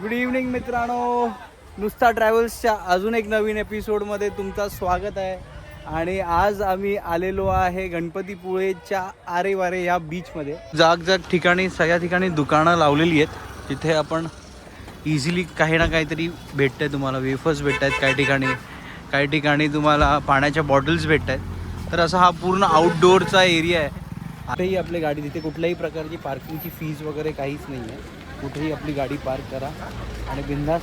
Good evening मित्रांनो, नुसता ट्रॅव्हल्सच्या अजून एक नवीन एपिसोडमध्ये तुमचं स्वागत आहे. आणि आज आम्ही आलेलो आहे गणपतीपुळेच्या आरेवारे या बीचमध्ये. जाग ठिकाणी सगळ्या ठिकाणी दुकानं लावलेली आहेत, जिथे आपण इझिली काही ना काहीतरी भेटतं आहे. तुम्हाला वेफर्स भेटत आहेत, काही ठिकाणी तुम्हाला पाण्याच्या बॉटल्स भेटत आहेत. तर असा हा पूर्ण आउटडोअरचा एरिया आहे. आताही आपली गाडी तिथे कुठल्याही प्रकारची पार्किंगची फीज वगैरे काहीच नाही आहे. कुठेही आपली गाडी पार्क करा आणि बिंदास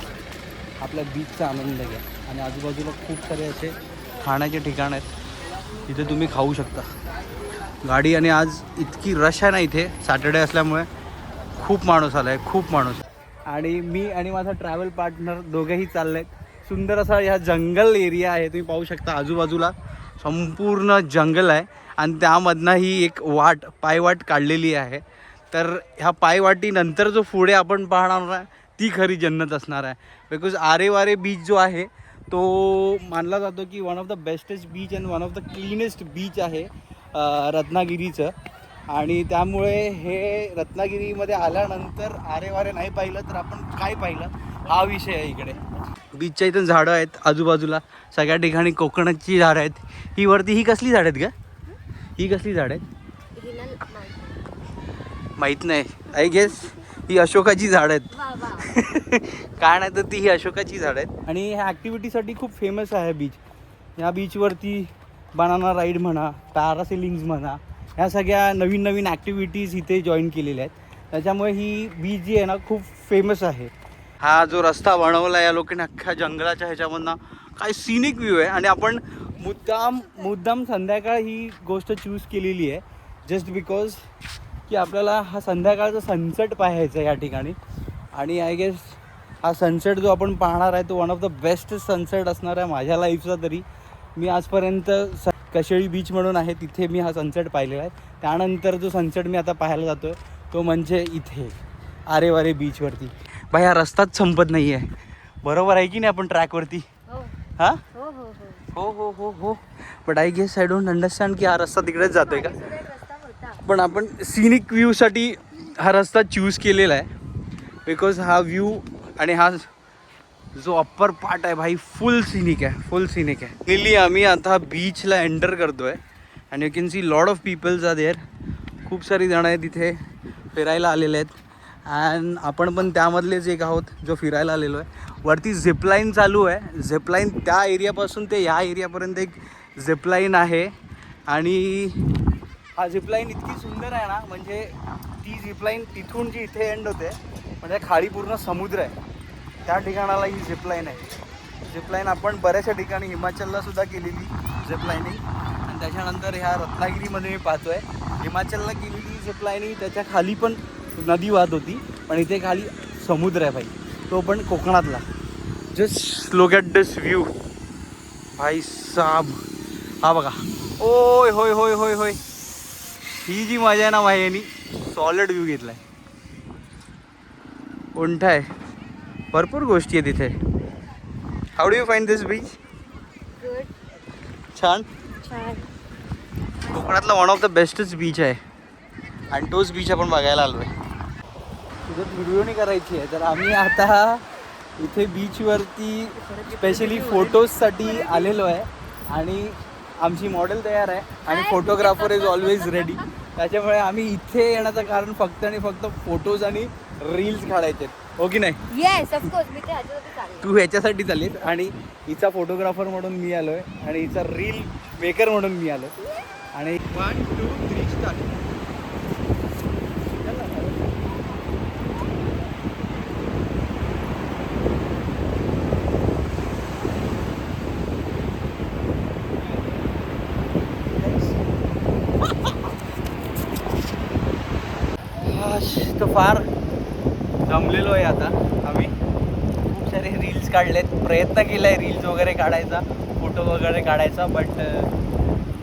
आपल्या बीचचा आनंद घ्या. आणि आजूबाजूला खूप सारे असे खाण्याचे ठिकाण आहेत, तिथे तुम्ही खाऊ शकता गाडी. आणि आज इतकी रश आहे ना इथे, सॅटर्डे असल्यामुळे खूप माणूस आला आहे, खूप माणूस. आणि मी आणि माझा ट्रॅव्हल पार्टनर दोघेही चालले आहेत. सुंदर असा ह्या जंगल एरिया आहे, तुम्ही पाहू शकता. आजूबाजूला संपूर्ण जंगल आहे आणि त्यामधनं ही एक पायवाट काढलेली आहे. तर ह्या पायवाटीनंतर जो पुढे आपण पाहणार आहे ती खरी जन्नत असणार आहे. बिकॉज आरेवारे बीच जो आहे तो मानला जातो की one of the bestest beach and one of the cleanest beach आहे रत्नागिरीचं. आणि त्यामुळे हे रत्नागिरीमध्ये आल्यानंतर आरेवारे नाही पाहिलं तर आपण काय पाहिलं हा विषय आहे. इकडे बीचच्या इथून झाडं आहेत आजूबाजूला, सगळ्या ठिकाणी कोकोनटची झाडं आहेत. ही वरती ही कसली झाडं आहेत का? ही कसली झाडं आहेत माहीत नाही. आय गेस ही अशोकाची झाडं आहेत. काय नाही तर ती ही अशोकाची झाडं आहेत. आणि ह्या ॲक्टिव्हिटीसाठी खूप फेमस आहे बीच. या बीचवरती बनाना राईड म्हणा, पॅरासेलिंग्स म्हणा, ह्या सगळ्या नवीन नवीन ॲक्टिव्हिटीज इथे जॉईन केलेल्या आहेत. त्याच्यामुळे ही बीच जी आहे ना खूप फेमस आहे. हा जो रस्ता बनवला या लोकांनी अख्ख्या जंगलाच्या ह्याच्यामधनं, काय सिनिक व्ह्यू आहे. आणि आपण मुद्दाम संध्याकाळ ही गोष्ट चूज केलेली आहे जस्ट बिकॉज की आपल्याला हा संध्याकाळचा सनसेट पाहायचा आहे या ठिकाणी. आणि आय गेस हा सनसेट जो आपण पाहणार आहे तो one of the best sunset असणार आहे माझ्या लाईफचा. तरी मी आजपर्यंत कशेळी बीच म्हणून आहे तिथे मी हा सनसेट पाहिलेला आहे. त्यानंतर जो सनसेट मी आता पाहायला जातो आहे तो म्हणजे इथे आरेवारे बीचवरती. बाई हा रस्ताच संपत नाही आहे, बरोबर आहे की नाही आपण ट्रॅकवरती? हां हो हो हो हो. But I guess I don't understand की हा रस्ता तिकडेच जातो आहे का. पण आपण सिनिक व्ह्यूसाठी हा रस्ता चूज केलेला आहे. बिकॉज हा व्ह्यू आणि हा जो अप्पर पार्ट आहे भाई फुल सिनिक आहे. लिली आम्ही आता बीचला एंटर करतो आहे. आणि you can see lot of peoples are there. खूप सारी जणं आहेत तिथे फिरायला आलेले आहेत. अँड आपण पण त्यामधलेच एक आहोत जो फिरायला आलेलो आहे. वरती झिपलाईन चालू आहे. झिपलाईन त्या एरियापासून ते ह्या एरियापर्यंत एक झिपलाईन आहे. आणि हा झिपलाईन इतकी सुंदर आहे ना, म्हणजे ती झिपलाईन तिथून जी इथे एंड होते म्हणजे खाली पूर्ण समुद्र आहे त्या ठिकाणाला ही झिपलाईन आहे. झिपलाईन आपण बऱ्याचशा ठिकाणी हिमाचलला सुद्धा केलेली झिपलाईनिंग. आणि त्याच्यानंतर ह्या रत्नागिरीमध्ये मी पाहतो आहे हिमाचलला केलेली झिपलाईनिंग, त्याच्या खाली पण नदी वाहत होती पण इथे खाली समुद्र आहे भाई, तो पण कोकणातला. Just look at this view भाई साब. हा बघा, ओय होय होय होय होय. ही जी मजा आहे ना भाई, यांनी सॉलिड व्ह्यू घेतला आहे. कोणता आहे, भरपूर गोष्टी आहेत तिथे. How do you find this beach? छान. कोकणातला वन ऑफ द बेस्टच बीच आहे आणि तोच बीच आपण बघायला आलो आहे. तुझं व्हिडिओ नाही करायची आहे तर आम्ही आता इथे बीचवरती स्पेशली फोटोजसाठी आलेलो आहे. आणि आमची मॉडेल तयार आहे आणि फोटोग्राफर इज ऑलवेज रेडी. त्याच्यामुळे आम्ही इथे येण्याचं कारण फक्त आणि फक्त फोटोज आणि रील्स काढायचे आहेत, हो की नाही? Yes of course. मी ते ह्याच्यासाठी चालले. तू ह्याच्यासाठी चाललीस आणि हिचा फोटोग्राफर म्हणून मी आलो आहे आणि हिचा रील मेकर म्हणून मी आलो. आणि 1 2 3 स्टार्ट. तो फार जमलेलो आहे आता. आम्ही खूप सारे रील्स काढलेत, प्रयत्न केला आहे रील्स वगैरे काढायचा, फोटो वगैरे काढायचा. बट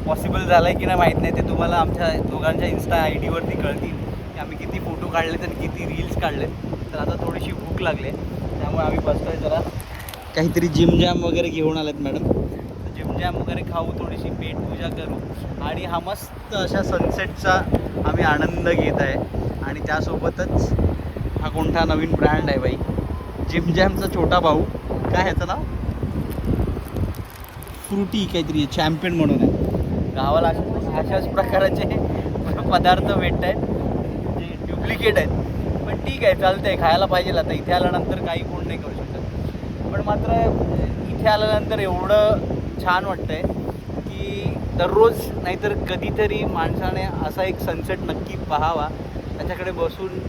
पॉसिबल झालं आहे की नाही माहीत नाही. ते तुम्हाला आमच्या दोघांच्या इन्स्टा ID वरती कळतील की आम्ही किती फोटो काढलेत आणि किती रील्स काढलेत. तर आता थोडीशी भूक लागली आहे त्यामुळे आम्ही बसतो आहे जरा. काहीतरी जिम जॅम वगैरे घेऊन आलेत मॅडम. तर जिम जॅम वगैरे खाऊ, थोडीशी पेट पूजा करू आणि हा मस्त अशा सनसेटचा आम्ही आनंद घेत आहे. आणि त्यासोबतच हा कोणता नवीन ब्रँड आहे बाई, जिम जॅमचा छोटा भाऊ, काय ह्याचं नाव, फ्रुटी काहीतरी चॅम्पियन म्हणून आहे. गावाला अशाच प्रकारचे पदार्थ भेटत आहेत जे डुप्लिकेट आहेत, पण ठीक आहे, चालतंय, खायला पाहिजे. आता इथे आल्यानंतर काही कोण नाही करू शकत, पण मात्र इथे आल्यानंतर एवढं छान वाटतंय की दररोज नाहीतर कधीतरी माणसाने असा एक सनसेट नक्की पाहावा, त्याच्याकडे बसून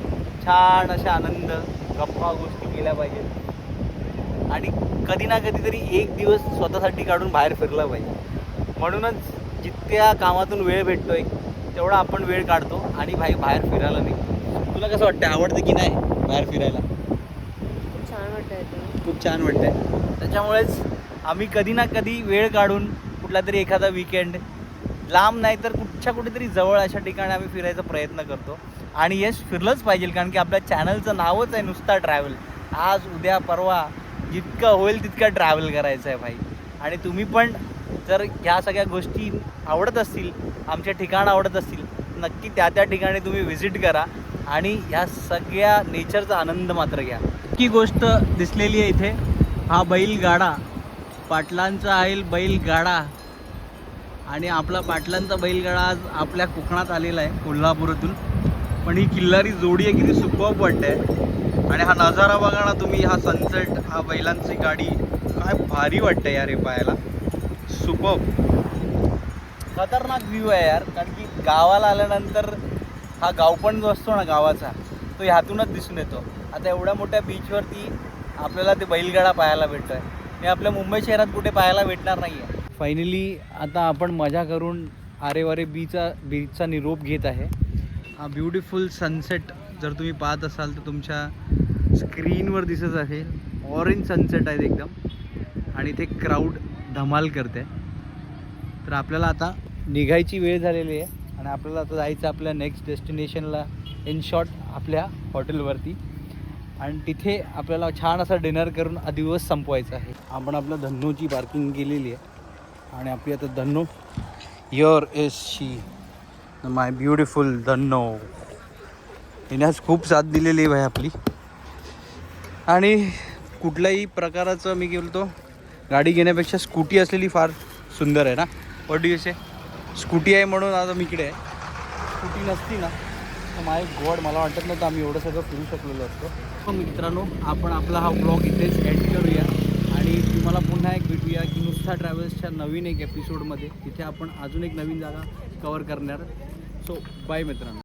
छान अशा आनंद गप्पा गोष्टी केल्या पाहिजेत आणि कधी ना कधीतरी एक दिवस स्वतःसाठी काढून बाहेर फिरला पाहिजे. म्हणूनच जितक्या कामातून वेळ भेटतोय तेवढा आपण वेळ काढतो आणि बाहेर फिरायला नाही. तुला कसं वाटतं, आवडतं की नाही बाहेर फिरायला? खूप छान वाटतंय ते. खूप छान वाटतंय. त्याच्यामुळेच आम्ही कधी ना कधी वेळ काढून कुठला तरी एखादा विकेंड, लांब नाही तर कुठेतरी जवळ अशा ठिकाणी आम्ही फिरायचा प्रयत्न करतो. आणि येस, फिरलंच पाहिजे, कारण की आपल्या चॅनलचं नावच आहे नुसता ट्रॅव्हल. आज उद्या परवा जितकं होईल तितकं ट्रॅव्हल करायचं आहे भाई. आणि तुम्ही पण जर ह्या सगळ्या गोष्टी आवडत असतील, आमचे ठिकाणं आवडत असतील, नक्की त्या ठिकाणी तुम्ही व्हिजिट करा आणि ह्या सगळ्या नेचरचा आनंद मात्र घ्या. ही गोष्ट दिसलेली आहे इथे, हा बैलगाडा, पाटलांचा आहे बैलगाडा. आणि आपला पाटलांचा बैलगाडा आज आपल्या कोकणात आलेला आहे, कोल्हापूरातून. पण ही किल्लारी जोडी आहे, किती सुपर्ब वाटते. आणि हा नजारा बघा ना तुम्ही, हा सनसेट, हा बैलांची गाडी, काय भारी वाटतं यार हे पाहायला. सुपर्ब, खतरनाक व्ह्यू आहे यार. कारण की गावाला आल्यानंतर हा गावपण जो असतो ना गावाचा, तो ह्यातूनच दिसून येतो. आता एवढ्या मोठ्या बीचवरती आपल्याला ते बैलगाडा पाहायला भेटतो आहे, हे आपल्या मुंबई शहरात कुठे पाहायला भेटणार नाही आहे. फायनली आता आपण मजा करून आरेवारे बीचचा निरोप घेत आहे. हा ब्युटिफुल सनसेट जर तुम्ही पाहत असाल तर तुमच्या स्क्रीनवर दिसत असेल. ऑरेंज सनसेट आहे एकदम आणि इथे क्राऊड धमाल करते. तर आपल्याला आता निघायची वेळ झालेली आहे आणि आपल्याला आता जायचं आपल्या नेक्स्ट डेस्टिनेशनला, इन शॉर्ट आपल्या हॉटेलवरती. आणि तिथे आपल्याला छान असा डिनर करून हा दिवस संपवायचा आहे. आपण आपल्या धन्नोची पार्किंग केलेली आहे आणि आपली आता Dhanno, here is she, my beautiful Dhanno. हिने आज खूप साथ दिलेली आहे भाई आपली. आणि कुठल्याही प्रकाराचं मी गेलो गाडी घेण्यापेक्षा स्कूटी असलेली फार सुंदर आहे ना. What do you say? Scooty आहे म्हणून आता मी इकडे आहे. स्कूटी नसती ना तर माय गॉड, मला वाटत नव्हतं आम्ही एवढं सगळं फिरू शकलेलो असतो. मित्रांनो, आपण आपला हा ब्लॉग इथेच एंड करूया आणि तुम्हाला पुन्हा एक भेटूया की नुसता ट्रॅव्हल्सच्या नवीन एक एपिसोडमध्ये. तिथे आपण अजून एक नवीन जागा कवर करणार. सो बाय मित्रांनो.